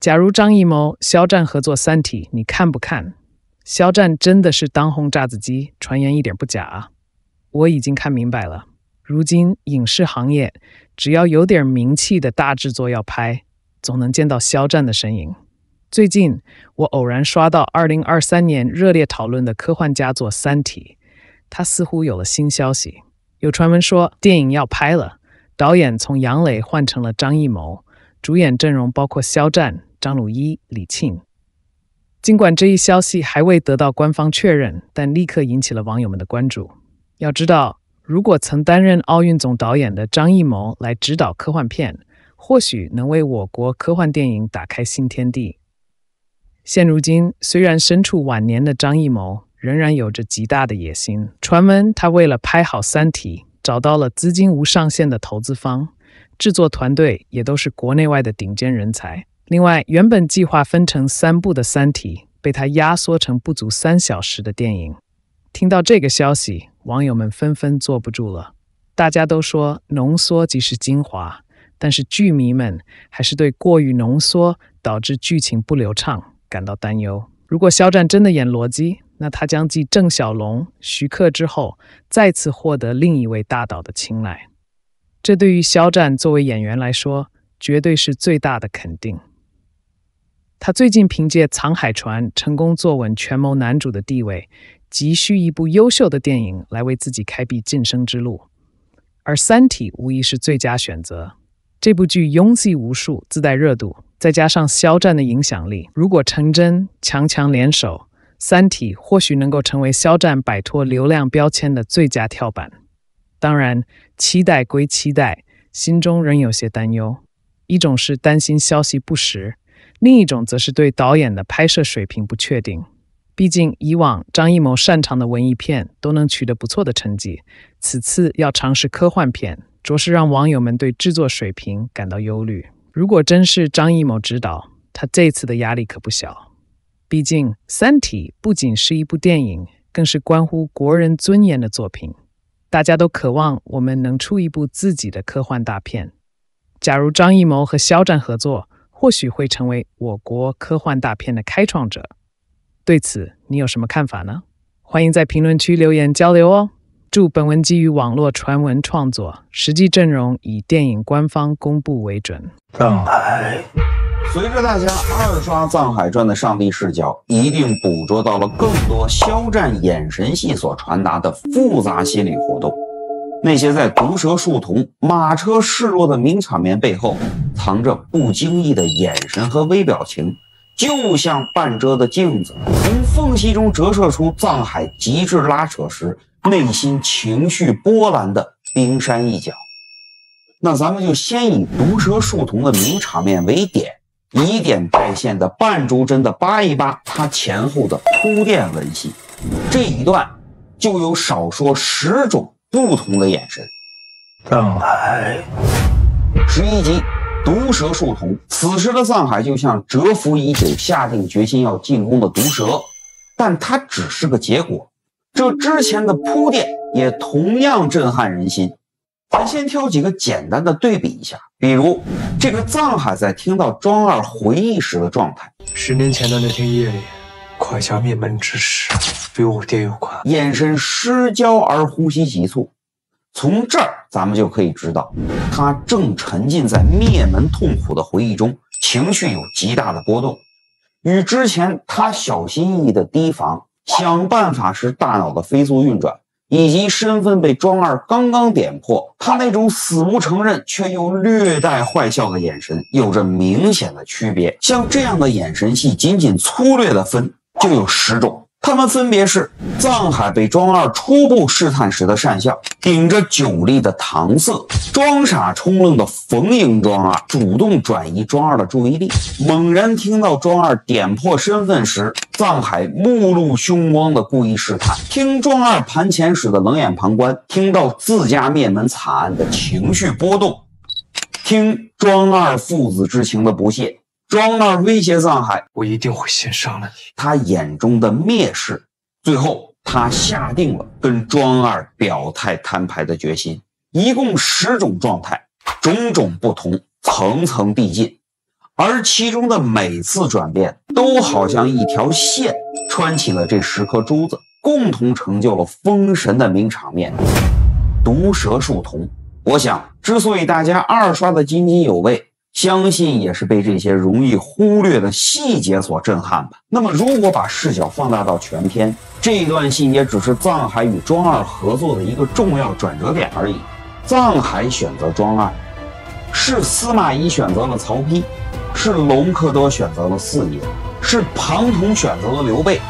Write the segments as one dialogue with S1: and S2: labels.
S1: 假如张艺谋、肖战合作《三体》，你看不看？肖战真的是当红炸子鸡，传言一点不假啊！我已经看明白了，如今影视行业只要有点名气的大制作要拍，总能见到肖战的身影。最近我偶然刷到2023年热烈讨论的科幻佳作《三体》，它似乎有了新消息，有传闻说电影要拍了，导演从杨磊换成了张艺谋，主演阵容包括肖战、张鲁一、李沁。尽管这一消息还未得到官方确认，但立刻引起了网友们的关注。要知道，如果曾担任奥运总导演的张艺谋来指导科幻片，或许能为我国科幻电影打开新天地。现如今，虽然身处晚年的张艺谋仍然有着极大的野心，传闻他为了拍好《三体》，找到了资金无上限的投资方，制作团队也都是国内外的顶尖人才。另外，原本计划分成3部的《三体》被他压缩成不足3小时的电影。听到这个消息，网友们纷纷坐不住了。大家都说浓缩即是精华，但是剧迷们还是对过于浓缩导致剧情不流畅感到担忧。如果肖战真的演罗辑，那他将继郑晓龙、徐克之后，再次获得另一位大导的青睐。这对于肖战作为演员来说，绝对是最大的肯定。他最近凭借《藏海船》成功坐稳权谋男主的地位，急需一部优秀的电影来为自己开辟晋升之路。而《三体》无疑是最佳选择。这部剧拥戏无数，自带热度，再加上肖战的影响力，如果成真，强强联手，《三体》或许能够成为肖战摆脱流量标签的最佳跳板。当然，期待归期待，心中仍有些担忧。一种是担心消息不实，另一种则是对导演的拍摄水平不确定。毕竟以往张艺谋擅长的文艺片都能取得不错的成绩，此次要尝试科幻片，着实让网友们对制作水平感到忧虑。如果真是张艺谋执导，他这次的压力可不小。毕竟《三体》不仅是一部电影，更是关乎国人尊严的作品。大家都渴望我们能出一部自己的科幻大片。假如张艺谋和肖战合作，或许会成为我国科幻大片的开创者。对此，你有什么看法呢？欢迎在评论区留言交流哦。祝本文基于网络传闻创作，实际阵容以电影官方公布为准。
S2: 藏海，
S3: 随着大家二刷《藏海传》的上帝视角，一定捕捉到了更多肖战眼神戏所传达的复杂心理活动。那些在毒舌树瞳、马车示弱的名场面背后，藏着不经意的眼神和微表情，就像半遮的镜子，从缝隙中折射出藏海极致拉扯时内心情绪波澜的冰山一角。那咱们就先以毒舌树瞳的名场面为点，以点带线的半逐帧的扒一扒它前后的铺垫文戏。这一段就有少说10种不同的眼神。
S2: 藏海
S3: 11集毒蛇树瞳，此时的藏海就像蛰伏已久、下定决心要进攻的毒蛇，但它只是个结果。这之前的铺垫也同样震撼人心。咱先挑几个简单的对比一下，比如这个藏海在听到庄二回忆时的状态。
S2: 10年前的那天夜里，蒯家灭门之事与我爹有关，
S3: 眼神失焦而呼吸急促。从这儿咱们就可以知道，他正沉浸在灭门痛苦的回忆中，情绪有极大的波动。与之前他小心翼翼的提防、想办法时大脑的飞速运转，以及身份被庄二刚刚点破，他那种死不承认却又略带坏笑的眼神有着明显的区别。像这样的眼神戏，仅仅粗略的分就有10种。他们分别是藏海被庄二初步试探时的讪笑，顶着酒力的搪塞，装傻充愣的逢迎庄二，主动转移庄二的注意力。猛然听到庄二点破身份时，藏海目露凶光的故意试探，听庄二盘前时的冷眼旁观，听到自家灭门惨案的情绪波动，听庄二父子之情的不屑。庄二威胁藏海，
S2: 我一定会先杀了你。
S3: 他眼中的蔑视，最后他下定了跟庄二表态摊牌的决心。一共10种状态，种种不同，层层递进。而其中的每次转变都好像一条线穿起了这10颗珠子，共同成就了封神的名场面毒蛇树瞳。我想之所以大家二刷的津津有味，相信也是被这些容易忽略的细节所震撼吧。那么如果把视角放大到全篇，这段戏也只是藏海与庄二合作的一个重要转折点而已。藏海选择庄二，是司马懿选择了曹丕，是隆科多选择了四爷，是庞统选择了刘备，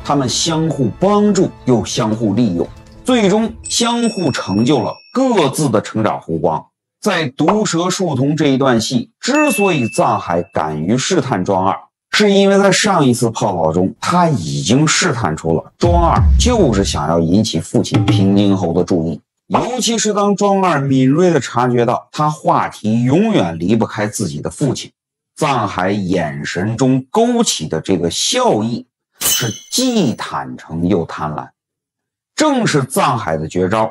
S3: 他们相互帮助又相互利用，最终相互成就了各自的成长弧光。在毒蛇树瞳这一段戏，之所以藏海敢于试探庄二，是因为在上一次泡澡中，他已经试探出了庄二就是想要引起父亲平津侯的注意。尤其是当庄二敏锐地察觉到他话题永远离不开自己的父亲，藏海眼神中勾起的这个笑意是既坦诚又贪婪，正是藏海的绝招，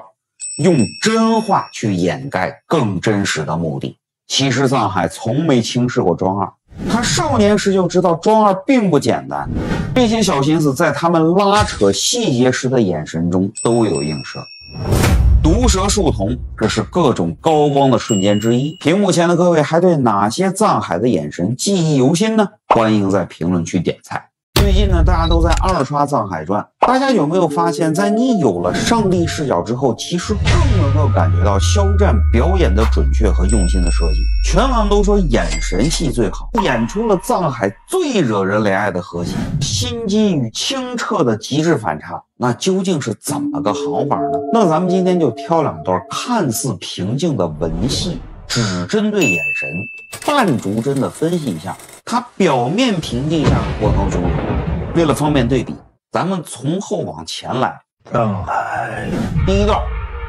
S3: 用真话去掩盖更真实的目的。其实藏海从没轻视过庄二，他少年时就知道庄二并不简单，这些小心思在他们拉扯细节时的眼神中都有映射。毒蛇树瞳，这是各种高光的瞬间之一。屏幕前的各位还对哪些藏海的眼神记忆犹新呢？欢迎在评论区点菜。最近呢，大家都在二刷《藏海传》，大家有没有发现，在你有了上帝视角之后，其实更能够感觉到肖战表演的准确和用心的设计。全网都说眼神戏最好，演出了藏海最惹人怜爱的核心，心机与清澈的极致反差。那究竟是怎么个好法呢？那咱们今天就挑2段看似平静的文戏，只针对眼神半逐帧的分析一下它表面平静下的波涛汹涌。为了方便对比，咱们从后往前来。
S2: 藏海
S3: 第一段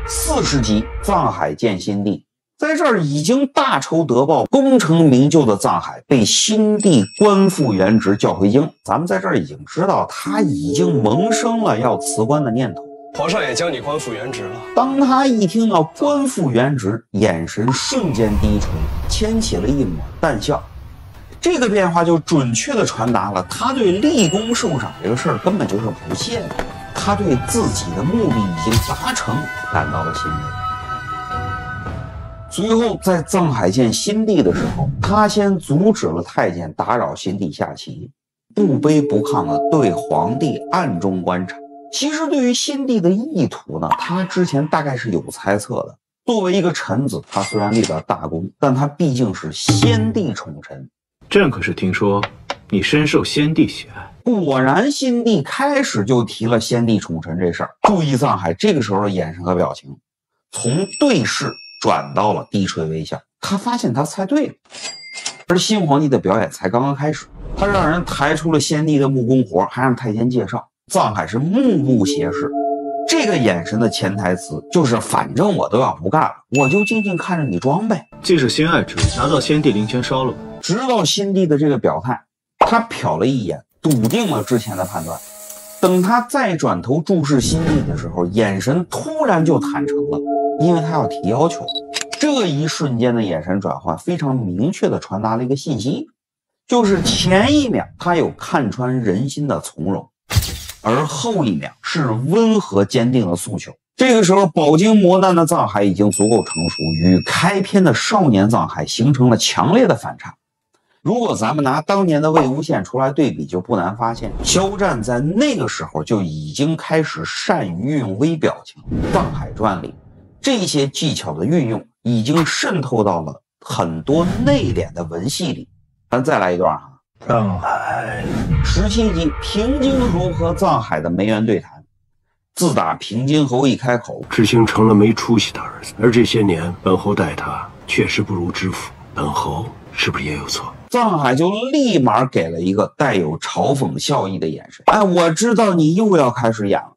S3: 40集藏海见新帝，在这儿已经大仇得报、功成名就的藏海被新帝官复原职叫回京。咱们在这儿已经知道他已经萌生了要辞官的念头。
S2: 皇上也将你官复原职了。
S3: 当他一听到官复原职，眼神瞬间低垂，牵起了一抹淡笑。这个变化就准确地传达了他对立功受赏这个事儿根本就是不屑的，他对自己的目的已经达成感到了欣慰。随后在藏海见新帝的时候，他先阻止了太监打扰新帝下棋，不卑不亢地对皇帝暗中观察。其实对于新帝的意图呢，他之前大概是有猜测的。作为一个臣子，他虽然立了大功，但他毕竟是先帝宠臣。
S4: 朕可是听说你深受先帝喜爱。
S3: 果然新帝开始就提了先帝宠臣这事儿。注意藏海这个时候的眼神和表情，从对视转到了低垂微笑。他发现他猜对了。而新皇帝的表演才刚刚开始，他让人抬出了先帝的木工活，还让太监介绍。藏海是目不斜视，这个眼神的潜台词就是反正我都要不干了，我就静静看着你装呗。
S4: 既是先爱之，拿到先帝灵泉烧了吧。
S3: 直到新帝的这个表态，他瞟了一眼，笃定了之前的判断。等他再转头注视新帝的时候，眼神突然就坦诚了，因为他要提要求。这一瞬间的眼神转换非常明确地传达了一个信息，就是前一秒他有看穿人心的从容，而后一秒是温和坚定的诉求。这个时候饱经磨难的藏海已经足够成熟，与开篇的少年藏海形成了强烈的反差。如果咱们拿当年的魏无羡出来对比，就不难发现肖战在那个时候就已经开始善于运用微表情。藏海传里这些技巧的运用已经渗透到了很多内敛的文戏里。咱再来一段哈。
S2: 藏海
S3: 17集平津侯和藏海的梅园对谈。自打平津侯一开口，
S5: 知青成了没出息的儿子，而这些年本侯待他确实不如知府，本侯是不是也有错？
S3: 藏海就立马给了一个带有嘲讽笑意的眼神。哎，我知道你又要开始演了。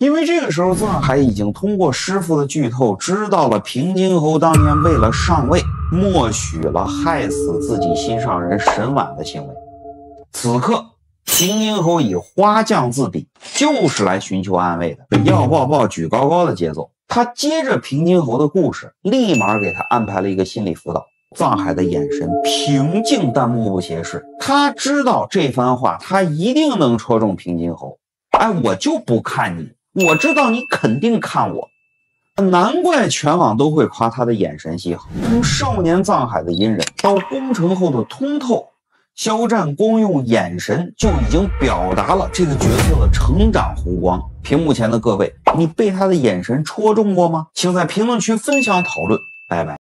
S3: 因为这个时候藏海已经通过师傅的剧透知道了平津侯当年为了上位默许了害死自己心上人沈婉的行为。此刻平津侯以花匠自比，就是来寻求安慰的，要抱抱举高高的节奏。他接着平津侯的故事，立马给他安排了一个心理辅导。藏海的眼神平静但目不斜视，他知道这番话他一定能戳中平津侯。哎，我就不看你，我知道你肯定看我。难怪全网都会夸他的眼神细好。从少年藏海的隐忍到攻城后的通透，肖战光用眼神就已经表达了这个角色的成长弧光。屏幕前的各位，你被他的眼神戳中过吗？请在评论区分享讨论。拜拜。